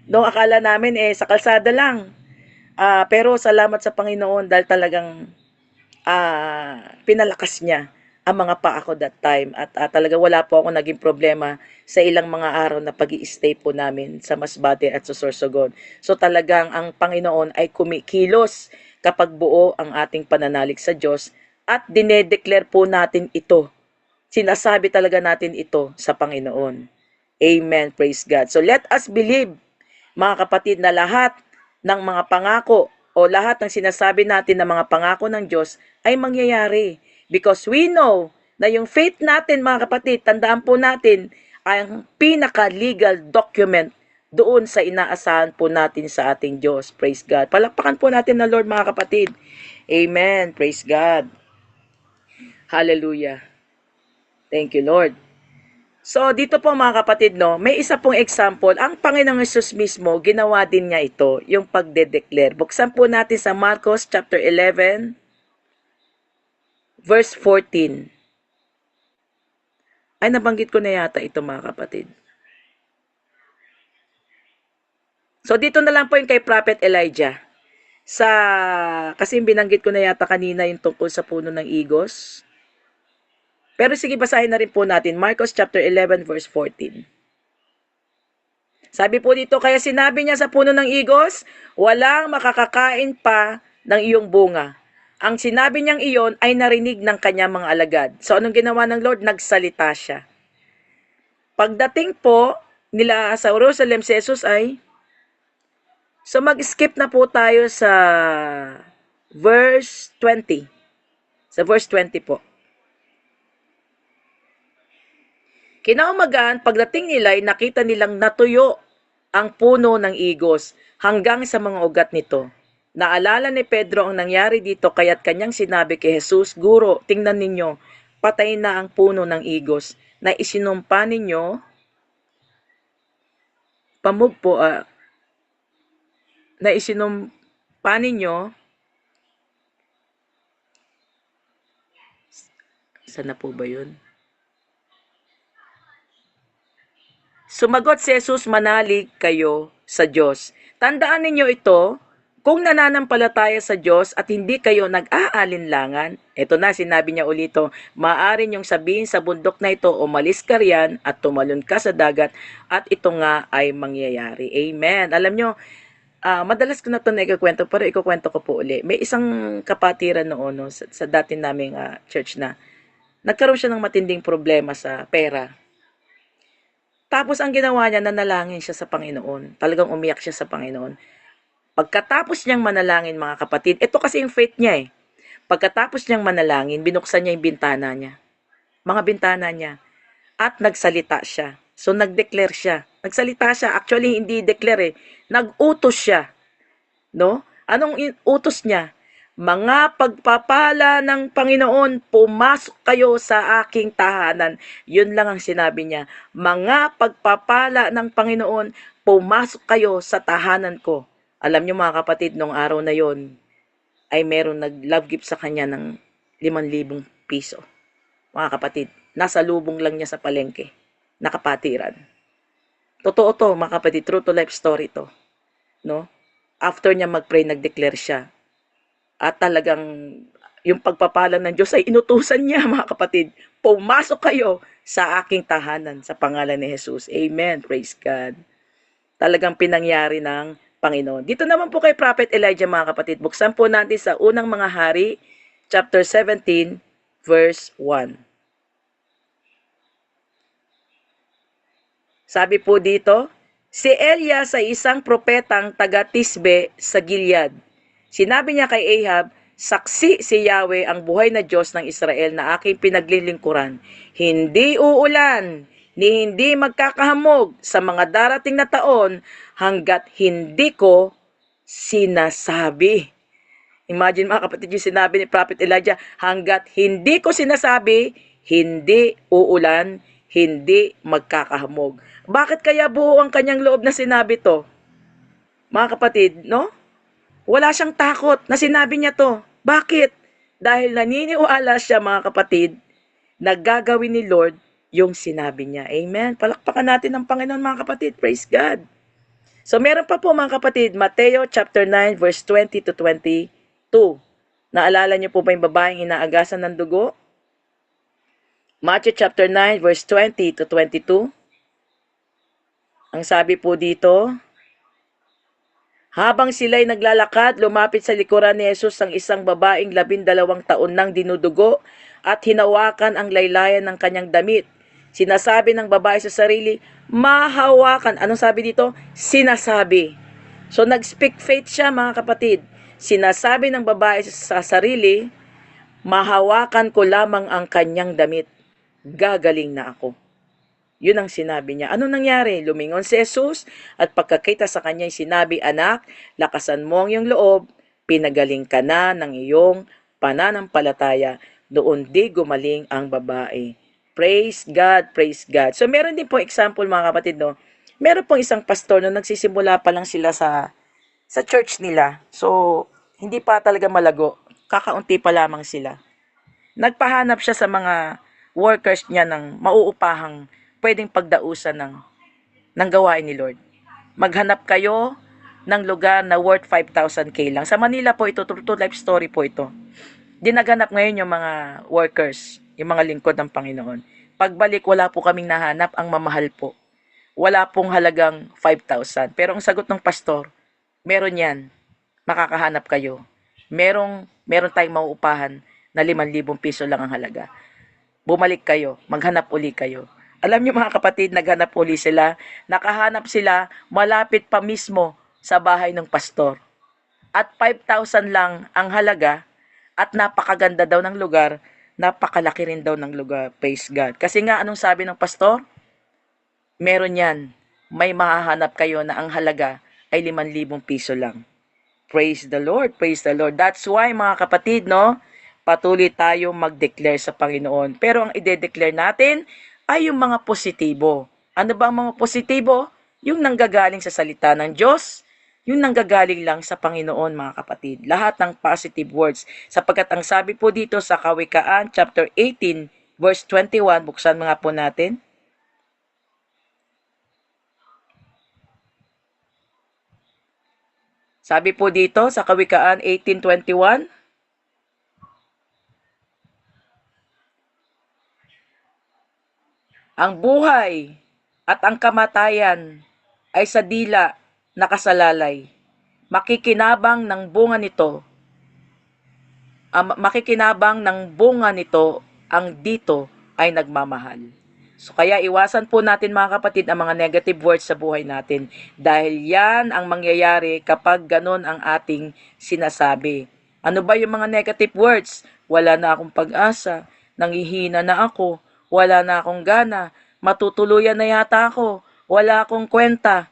No, akala namin sa kalsada lang. Pero salamat sa Panginoon dahil talagang pinalakas niya ang mga paa ko that time. At talaga wala po ako naging problema sa ilang mga araw na pag-i-stay po namin sa Masbate at sa Sorsogon. So talagang ang Panginoon ay kumikilos kapag buo ang ating pananalig sa Diyos at dinedeclare po natin ito. Sinasabi talaga natin ito sa Panginoon. Amen. Praise God. So let us believe, mga kapatid, na lahat ng mga pangako o lahat ng sinasabi natin na mga pangako ng Diyos ay mangyayari. Because we know na yung faith natin mga kapatid, tandaan po natin, ay ang pinaka-legal document doon sa inaasahan po natin sa ating Diyos. Praise God. Palakpakan po natin na Lord mga kapatid. Amen. Praise God. Hallelujah. Thank you Lord. So dito po mga kapatid, no, may isa pong example. Ang Panginoong Hesus mismo, ginawa din niya ito, yung pagde-declare. Buksan po natin sa Marcos chapter 11, verse 14. Ay, nabanggit ko na yata ito mga kapatid. So, dito na lang po yung kay Prophet Elijah. Kasi binanggit ko na yata kanina yung tungkol sa puno ng igos. Pero sige, basahin na rin po natin. Marcos chapter 11, verse 14. Sabi po dito, kaya sinabi niya sa puno ng igos, walang makakakain pa ng iyong bunga. Ang sinabi niyang iyon ay narinig ng kanyang mga alagad. So anong ginawa ng Lord? Nagsalita siya. Pagdating po nila sa Jerusalem, si Jesus ay, so mag-skip na po tayo sa verse 20. Sa verse 20 po. Kinaumagahan, pagdating nila ay nakita nilang natuyo ang puno ng igos hanggang sa mga ugat nito. Naalala ni Pedro ang nangyari dito kaya't kanyang sinabi kay Jesus, Guro, tingnan ninyo, patay na ang puno ng igos na isinumpa ninyo, pamugpo, na isinumpa ninyo, saan na po ba yun? Sumagot si Jesus, manalig kayo sa Diyos. Tandaan ninyo ito, kung nananampalataya sa Diyos at hindi kayo nag-aalinlangan, ito na sinabi niya ulito, maaari niyong sabihin sa bundok na ito, umalis ka riyan at tumalon ka sa dagat at ito nga ay mangyayari. Amen. Alam nyo, madalas ko na ito naikikwento pero ikukwento ko po uli. May isang kapatiran noon no, sa dati naming church na nagkaroon siya ng matinding problema sa pera. Tapos ang ginawa niya, nanalangin siya sa Panginoon. Talagang umiyak siya sa Panginoon. Pagkatapos niyang manalangin, mga kapatid, ito kasi yung faith niya eh. Pagkatapos niyang manalangin, binuksan niya yung bintana niya. Mga bintana niya. At nagsalita siya. So nagdeclare siya. Nagsalita siya. Actually, hindi declare eh. Nag-utos siya. No? Anong utos niya? Mga pagpapala ng Panginoon, pumasok kayo sa aking tahanan. Yun lang ang sinabi niya. Mga pagpapala ng Panginoon, pumasok kayo sa tahanan ko. Alam niyo mga kapatid, nung araw na yon ay meron nag-love gift sa kanya ng 5,000 piso. Mga kapatid, nasa lubong lang niya sa palengke. Nakapatiran. Totoo to mga kapatid, true to life story to. No? After niya mag-pray, nag-declare siya. At talagang yung pagpapala ng Diyos ay inutusan niya mga kapatid. Pumasok kayo sa aking tahanan sa pangalan ni Jesus. Amen. Praise God. Talagang pinangyari ng Panginoon. Dito naman po kay Prophet Elijah mga kapatid. Buksan po natin sa unang mga hari, chapter 17, verse 1. Sabi po dito, si Elias ay isang propetang taga-Tisbe sa Gilead. Sinabi niya kay Ahab, saksi si Yahweh ang buhay na Diyos ng Israel na aking pinaglilingkuran. Hindi uulan, ni hindi magkakahamog sa mga darating na taon hanggat hindi ko sinasabi. Imagine mga kapatid yung sinabi ni Prophet Elijah, hanggat hindi ko sinasabi, hindi uulan, hindi magkakahamog. Bakit kaya buo ang kanyang loob na sinabi to? Mga kapatid, no? Wala siyang takot na sinabi niya to. Bakit? Dahil naniniwala siya mga kapatid na gagawin ni Lord yung sinabi niya. Amen. Palakpakan natin ang Panginoon mga kapatid. Praise God. So meron pa po mga kapatid, Mateo chapter 9 verse 20 to 22. Naalala niyo po ba yung babaeng inaagasan ng dugo? Matthew chapter 9 verse 20 to 22. Ang sabi po dito, habang sila'y naglalakad, lumapit sa likuran ni Jesus ang isang babaeng 12 taon nang dinudugo at hinawakan ang laylayan ng kanyang damit. Sinasabi ng babae sa sarili, mahawakan. Anong sabi dito? Sinasabi. So nag-speak faith siya mga kapatid. Sinasabi ng babae sa sarili, mahawakan ko lamang ang kanyang damit. Gagaling na ako. Yun ang sinabi niya. Ano nangyari? Lumingon si Jesus at pagkakita sa kanya sinabi, anak, lakasan mo ang iyong loob, pinagaling ka na ng iyong pananampalataya. Doon di gumaling ang babae. Praise God, praise God. So meron din po example mga kapatid, no? Meron pong isang pastor na nagsisimula pa lang sila sa church nila. So hindi pa talaga malago. Kakaunti pa lamang sila. Nagpahanap siya sa mga workers niya ng mauupahang pwedeng pagdausan ng gawain ni Lord. Maghanap kayo ng lugar na worth 5,000k lang. Sa Manila po ito, true to life story po ito. Dinaganap ngayon yung mga workers, yung mga lingkod ng Panginoon. Pagbalik, wala po kaming nahanap, ang mamahal po. Wala pong halagang 5,000. Pero ang sagot ng pastor, meron yan, makakahanap kayo. Meron tayong mauupahan na 5,000 piso lang ang halaga. Bumalik kayo, maghanap uli kayo. Alam niyo mga kapatid, naghanap uli sila. Nakahanap sila malapit pa mismo sa bahay ng pastor. At 5,000 lang ang halaga at napakaganda daw ng lugar napakalaki rin daw ng lugar. Praise God. Kasi nga, anong sabi ng pastor? Meron yan. May mahahanap kayo na ang halaga ay 5,000 piso lang. Praise the Lord, praise the Lord. That's why mga kapatid, no, patuloy tayo mag-declare sa Panginoon. Pero ang ide-declare natin ay yung mga positibo. Ano ba ang mga positibo? Yung nanggagaling sa salita ng Diyos, yung nanggagaling lang sa Panginoon, mga kapatid. Lahat ng positive words. Sapagkat ang sabi po dito sa Kawikaan, chapter 18, verse 21, buksan mga po natin. Sabi po dito sa Kawikaan 18:21, ang buhay at ang kamatayan ay sa dila nakasalalay. Makikinabang ng bunga nito, ang dito ay nagmamahal. So kaya iwasan po natin mga kapatid ang mga negative words sa buhay natin dahil yan ang mangyayari kapag ganon ang ating sinasabi. Ano ba yung mga negative words? Wala na akong pag-asa, nanghihina na ako, wala na akong gana, matutuluyan na yata ako, wala akong kwenta.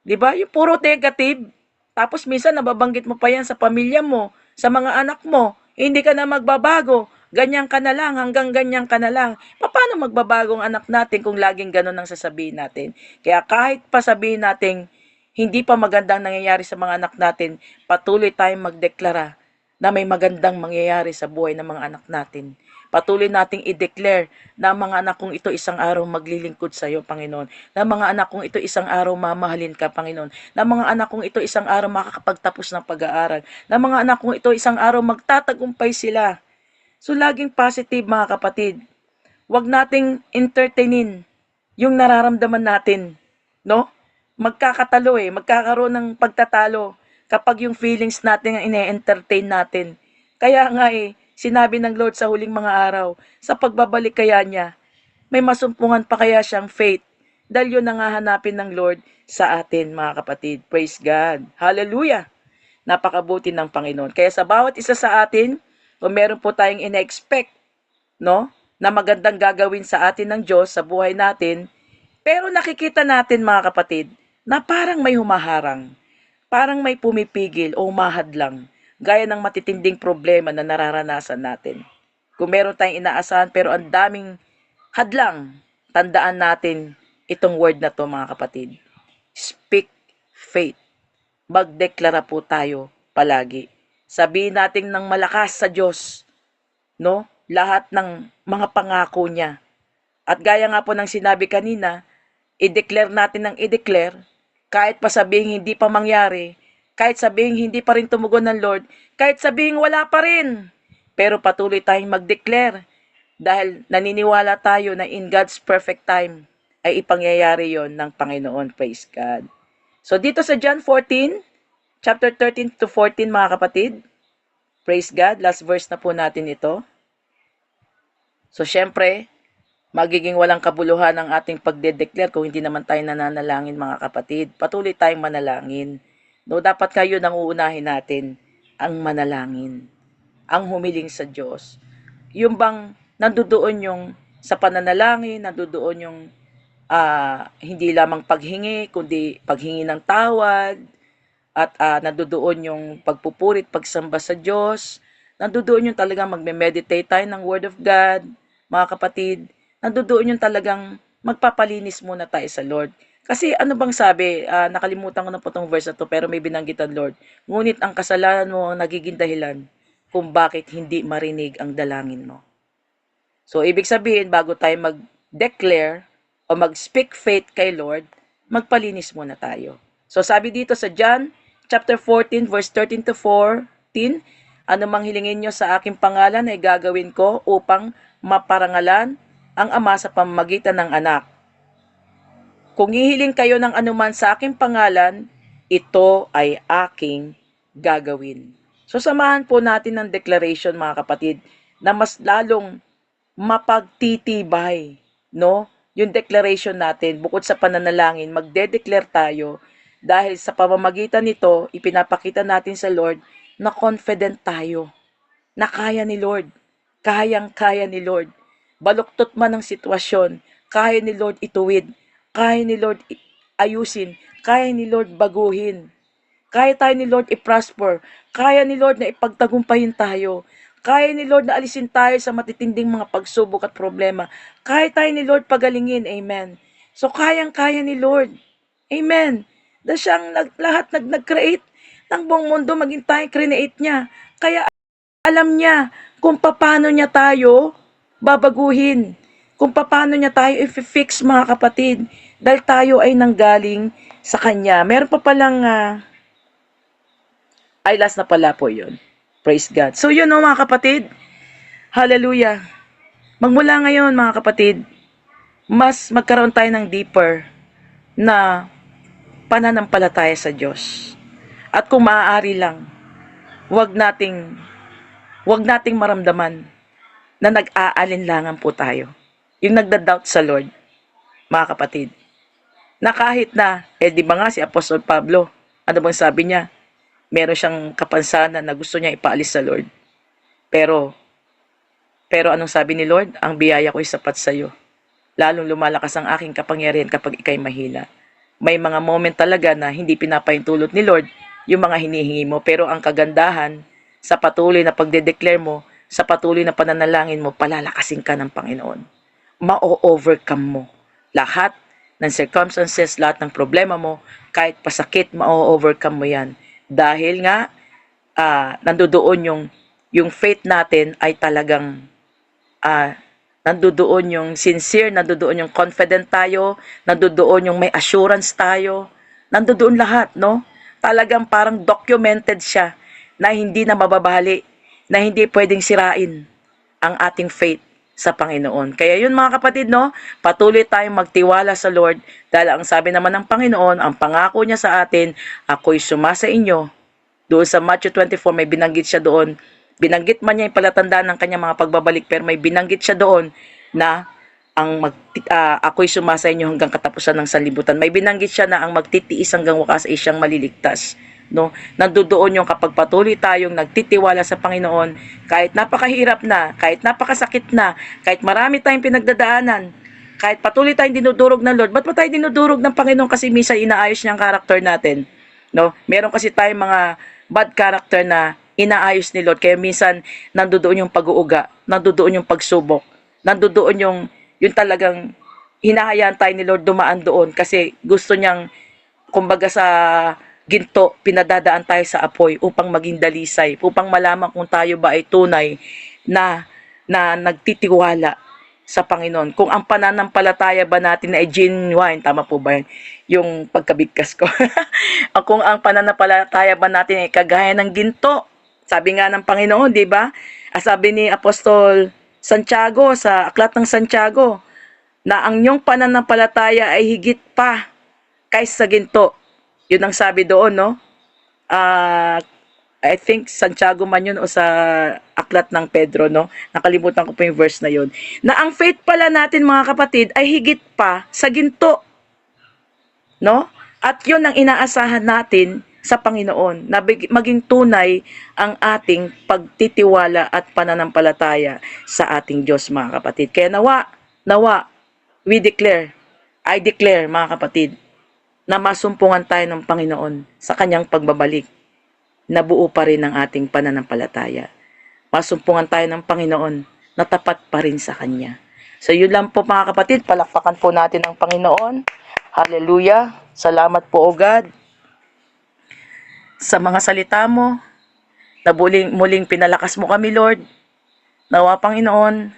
'Di ba? Yung puro negative. Tapos minsan nababanggit mo pa yan sa pamilya mo, sa mga anak mo, hindi ka na magbabago. Ganyan ka na lang, hanggang ganyan ka na lang. Paano magbabago ang anak natin kung laging ganun ang sasabihin natin? Kaya kahit pa sabihin natin, hindi pa magandang nangyayari sa mga anak natin, patuloy tayong magdeklara na may magandang mangyayari sa buhay ng mga anak natin. Patuloy nating i-declare na mga anak kong ito isang araw maglilingkod sa iyo, Panginoon. Na mga anak kong ito isang araw mamahalin ka, Panginoon. Na mga anak kong ito isang araw makakapagtapos ng pag-aaral. Na mga anak kong ito isang araw magtatagumpay sila. So, laging positive mga kapatid. Huwag nating entertainin yung nararamdaman natin. No? Magkakaroon ng pagtatalo kapag yung feelings natin ang ine-entertain natin. Kaya nga sinabi ng Lord sa huling mga araw, sa pagbabalik kaya niya, may masumpungan pa kaya siyang faith. Dahil yun ang hahanapin ng Lord sa atin mga kapatid. Praise God. Hallelujah. Napakabuti ng Panginoon. Kaya sa bawat isa sa atin, kung meron po tayong ina-expect, no, na magandang gagawin sa atin ng Diyos sa buhay natin, pero nakikita natin mga kapatid, na parang may humaharang, parang may pumipigil o humahadlang, gaya ng matitinding problema na nararanasan natin. Kung meron tayong inaasahan pero ang daming hadlang, tandaan natin itong word na to mga kapatid. Speak faith. Magdeklara po tayo palagi. Sabihin natin ng malakas sa Diyos, no? Lahat ng mga pangako niya. At gaya nga po ng sinabi kanina, i-declare natin ng i-declare, kahit pa sabihin hindi pa mangyari, kahit sabihin hindi pa rin tumugon ng Lord, kahit sabihin wala pa rin, pero patuloy tayong mag-declare dahil naniniwala tayo na in God's perfect time ay ipangyayari yon ng Panginoon. Praise God. So dito sa John 14, chapter 13 to 14 mga kapatid, praise God, last verse na po natin ito. So syempre, magiging walang kabuluhan ang ating pagde-declare kung hindi naman tayo nananalangin mga kapatid. Patuloy tayong manalangin. No, dapat kayo nang uunahin natin ang manalangin, ang humiling sa Diyos. Yung bang nandoon yung sa pananalangin, nandoon yung hindi lamang paghingi, kundi paghingi ng tawad, at nandoon yung pagpupurit, pagsamba sa Diyos, nandoon yung talagang magme-meditate tayo ng Word of God, mga kapatid, nandoon yung talagang magpapalinis muna tayo sa Lord. Kasi ano bang sabi, nakalimutan ko na po itong verse na to, pero may binanggit ang Lord, ngunit ang kasalanan mo ang nagiging dahilan kung bakit hindi marinig ang dalangin mo. So, ibig sabihin, bago tayo mag-declare o mag-speak faith kay Lord, magpalinis muna tayo. So, sabi dito sa John chapter 14, verse 13 to 14, ano mang hilingin nyo sa aking pangalan ay gagawin ko upang maparangalan ang Ama sa pamamagitan ng anak. Kung hihiling kayo ng anuman sa aking pangalan, ito ay aking gagawin. So, samahan po natin ng declaration mga kapatid na mas lalong mapagtitibay, no? Yung declaration natin, bukod sa pananalangin, magde-declare tayo dahil sa pamamagitan nito, ipinapakita natin sa Lord na confident tayo, na kaya ni Lord. Kayang-kaya ni Lord. Baluktot man ang sitwasyon, kaya ni Lord ituwid. Kaya ni Lord ayusin. Kaya ni Lord baguhin. Kaya tayo ni Lord i-prosper. Kaya ni Lord na ipagtagumpayin tayo. Kaya ni Lord na alisin tayo sa matitinding mga pagsubok at problema. Kaya tayo ni Lord pagalingin. Amen. So, kayang-kaya ni Lord. Amen. Dahil siyang nag-create ng buong mundo, maging tayo create niya. Kaya alam niya kung paano niya tayo babaguhin. Kung paano niya tayo i-fix, mga kapatid. Dahil tayo ay nanggaling sa Kanya. Meron pa palang ay, last na pala po yun. Praise God. So yun mga kapatid. Hallelujah. Magmula ngayon mga kapatid, mas magkaroon tayo ng deeper na pananampalataya sa Diyos. At kung maaari lang, wag nating maramdaman na nag-aalinlangan po tayo. Yung nagda-doubt sa Lord, mga kapatid. Na kahit na, di ba nga si Apostol Pablo, ano bang sabi niya? Meron siyang kapansanan na gusto niya ipaalis sa Lord. Pero anong sabi ni Lord? Ang biyaya ko ay sapat sa iyo. Lalong lumalakas ang aking kapangyarihan kapag ikay mahina. May mga moment talaga na hindi pinapahintulot ni Lord yung mga hinihingi mo. Pero ang kagandahan sa patuloy na pagde-declare mo, sa patuloy na pananalangin mo, palalakasin ka ng Panginoon. Ma-overcome mo lahat ng circumstances, lahat ng problema mo, kahit pasakit, ma-overcome mo yan. Dahil nga, nandoon yung faith natin ay talagang, nandoon yung sincere, nandoon yung confident tayo, nandoon yung may assurance tayo, nandoon lahat, no? Talagang parang documented siya na hindi na mababali, na hindi pwedeng sirain ang ating faith sa Panginoon. Kaya yun mga kapatid, no? Patuloy tayong magtiwala sa Lord dahil ang sabi naman ng Panginoon, ang pangako niya sa atin, ako'y sumasa inyo. Doon sa Matthew 24, may binanggit siya doon. Binanggit man niya yung palatandaan ng kanyang mga pagbabalik, pero may binanggit siya doon na ako'y sumasa inyo hanggang katapusan ng sanlibutan. May binanggit siya na ang magtitiis hanggang wakas ay siyang maliligtas. No, nandoon yung kapag patuloy tayong nagtitiwala sa Panginoon, kahit napakahirap na, kahit napakasakit na, kahit marami tayong pinagdadaanan, kahit patuloy tayong dinudurog ng Lord. Ba't pa tayo dinudurog ng Panginoon? Kasi minsan inaayos niya ang karakter natin. No, meron kasi tayong mga bad character na inaayos ni Lord. Kaya minsan nandoon yung pag-uuga, nandoon yung pagsubok, nandoon yung talagang hinahayaan tayo ni Lord dumaan doon kasi gusto niyang, kumbaga sa ginto, pinadadaan tayo sa apoy upang maging dalisay, upang malaman kung tayo ba ay tunay na nagtitiwala sa Panginoon. Kung ang pananampalataya ba natin ay genuine, tama po ba yan? Yung pagkabigkas ko. Kung ang pananampalataya ba natin ay kagaya ng ginto, sabi nga ng Panginoon, di ba? Sabi ni Apostol Santiago sa Aklat ng Santiago, na ang iyong pananampalataya ay higit pa kaysa ginto. Yun ang sabi doon, no? I think Santiago man yun o sa Aklat ng Pedro, no? Nakalimutan ko po yung verse na yun. Na ang faith pala natin, mga kapatid, ay higit pa sa ginto. No? At yun ang inaasahan natin sa Panginoon, na maging tunay ang ating pagtitiwala at pananampalataya sa ating Diyos, mga kapatid. Kaya nawa, I declare, mga kapatid, na masumpungan tayo ng Panginoon sa kanyang pagbabalik, na buo pa rin ang ating pananampalataya. Masumpungan tayo ng Panginoon na tapat pa rin sa Kanya. So yun lang po mga kapatid, palakpakan po natin ang Panginoon. Hallelujah. Salamat po o God sa mga salita mo, na muling pinalakas mo kami, Lord. Nawa Panginoon,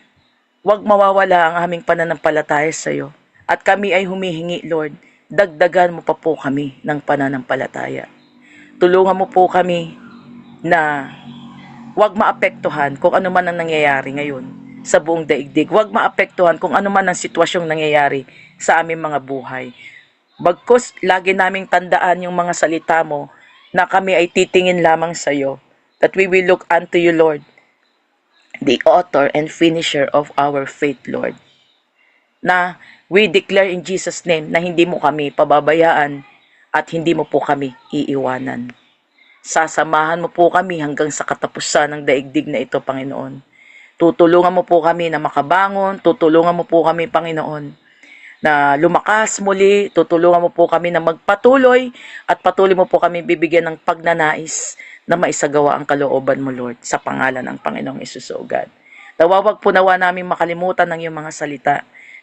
huwag mawawala ang aming pananampalataya sa iyo. At kami ay humihingi, Lord, dagdagan mo pa po kami ng pananampalataya. Tulungan mo po kami na huwag maapektuhan kung ano man ang nangyayari ngayon sa buong daigdig. Huwag maapektuhan kung ano man ang sitwasyong nangyayari sa aming mga buhay. Bagkus lagi naming tandaan yung mga salita mo na kami ay titingin lamang sa iyo, that we will look unto you, Lord, the author and finisher of our faith, Lord. Na we declare in Jesus' name na hindi mo kami pababayaan at hindi mo po kami iiwanan. Sasamahan mo po kami hanggang sa katapusan ng daigdig na ito, Panginoon. Tutulungan mo po kami na makabangon, tutulungan mo po kami, Panginoon, na lumakas muli, tutulungan mo po kami na magpatuloy at patuloy mo po kami bibigyan ng pagnanais na maisagawa ang kalooban mo, Lord, sa pangalan ng Panginoong Hesus, O God. Nawawag po nawa namin makalimutan ng iyong mga salita.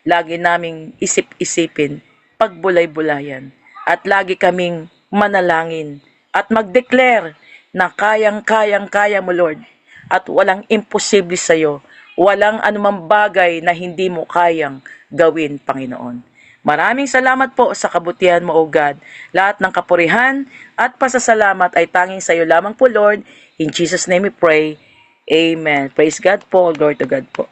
Lagi naming isip-isipin, pagbulay-bulayan, at lagi kaming manalangin at mag-declare na kayang-kaya mo, Lord, at walang imposible sa iyo. Walang anumang bagay na hindi mo kayang gawin, Panginoon. Maraming salamat po sa kabutihan mo, O God. Lahat ng kapurihan at pasasalamat ay tanging sa iyo lamang po, Lord. In Jesus' name we pray. Amen. Praise God po. Glory to God po.